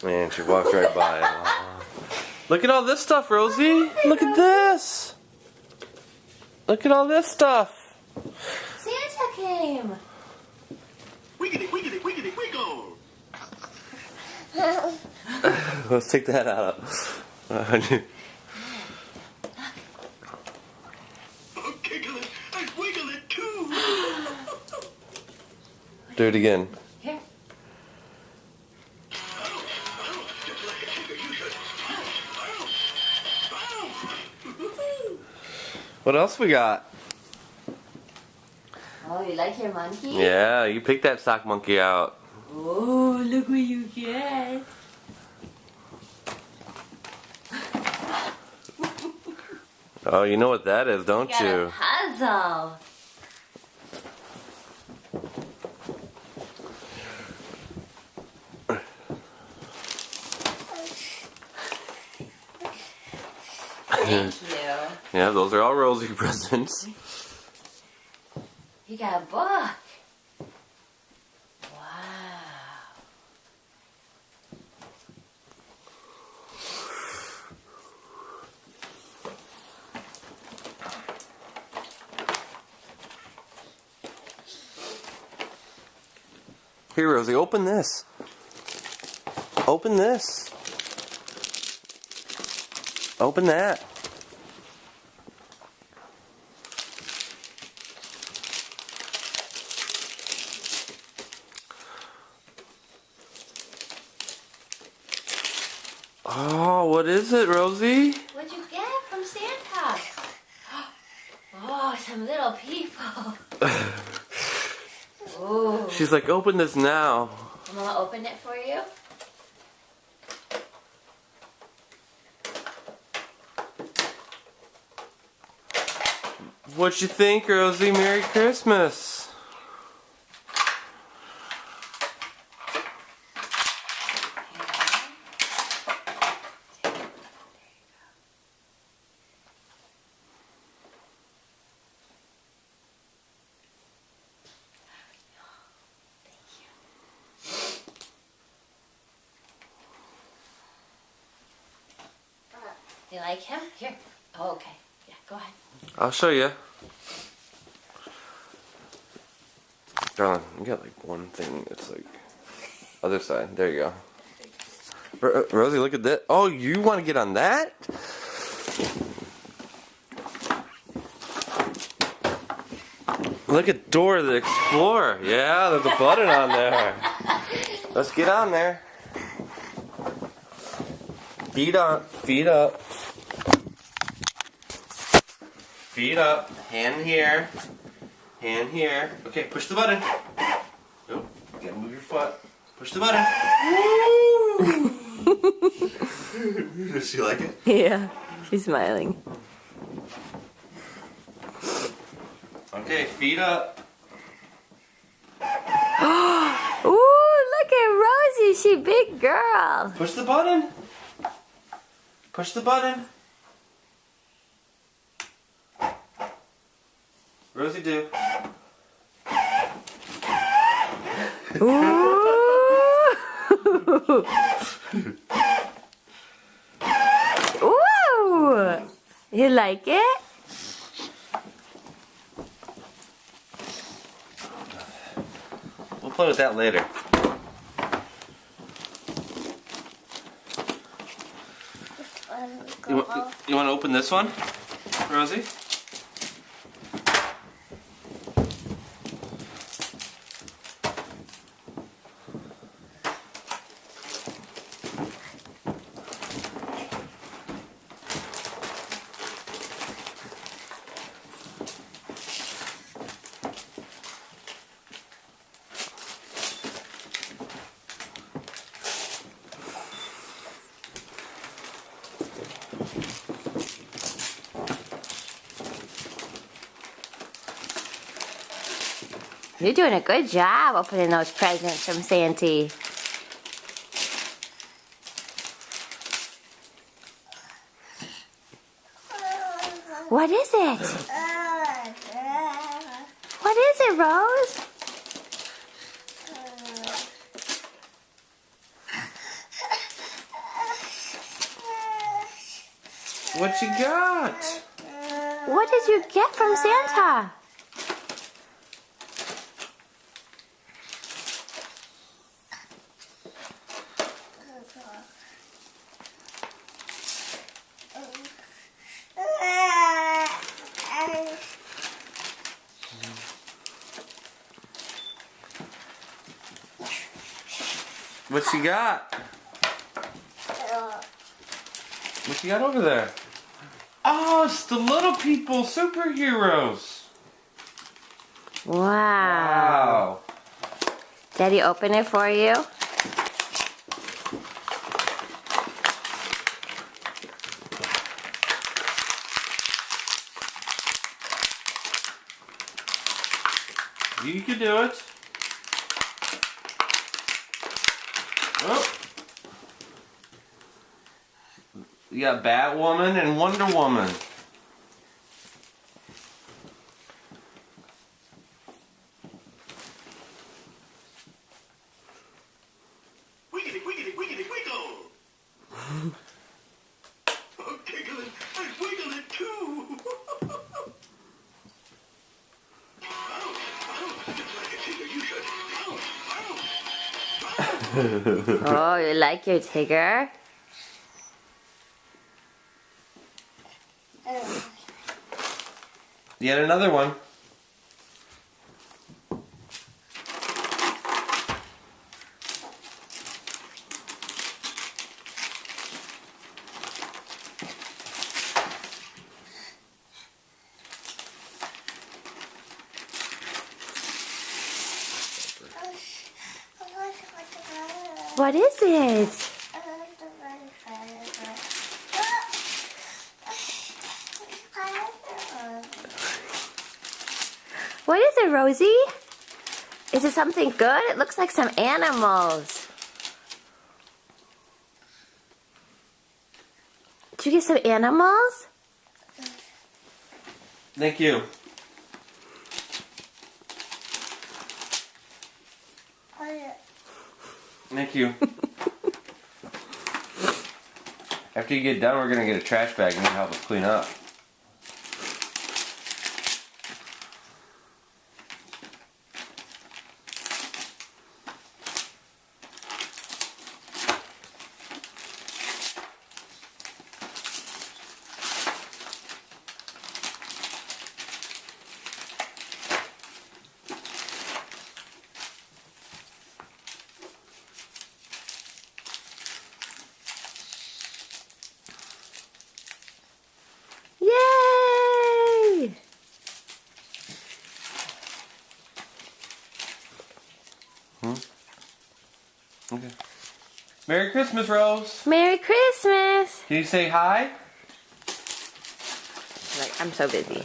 And she walked right by it. Look at all this stuff, Rosie. Look at this. Look at all this stuff. Santa came. Wiggity, wiggity, wiggity, wiggle. Let's take that out. Giggle it and wiggle it too. Do it again. Here. What else we got? Oh, you like your monkey? Yeah, you picked that sock monkey out. Oh, look what you get. Oh, you know what that is, don't Got a you? puzzle. Thank you. Yeah, those are all Rosie presents. You got a book. Wow. Here, Rosie, open this. Open this. Open that. Oh, what is it, Rosie? What'd you get from Santa? Oh, some little people. Oh. She's like, open this now. I'm gonna open it for you. What you think, Rosie? Merry Christmas. You like him? Here. Oh, okay. Yeah, go ahead. I'll show you. Darling, you got like one thing. It's like other side. There you go. Rosie, look at that. Oh, you want to get on that? Look at Dora the Explorer. Yeah, there's a button on there. Let's get on there. Feet up. Feet up. Feet up. Hand here. Hand here. Okay, push the button. Nope. You gotta move your foot. Push the button. Does she like it? Yeah, she's smiling. Okay, feet up. Ooh, look at Rosie. She big girl. Push the button. Push the button. Rosie, do. Ooh. Ooh. You like it? We'll play with that later. You want to open this one, Rosie? You're doing a good job opening those presents from Santa. What is it? What is it, Rose? What you got? What did you get from Santa? What you got? What you got over there? Oh, it's the little people, superheroes. Wow. Wow. Daddy, open it for you. You can do it. Oh. You got Batwoman and Wonder Woman. Wiggity, wiggity, wiggity, wiggle. Oh, tickle it and wiggle it too. Ow, just like a tiger, you should. Ow, ow. Oh, you like your Tigger? Yet another one. What is it? What is it, Rosie? Is it something good? It looks like some animals. Did you get some animals? Thank you. Thank you. After you get done, we're gonna get a trash bag and you help us clean up. Yay! Okay. Merry Christmas, Rose. Merry Christmas! Can you say hi? Like, I'm so busy.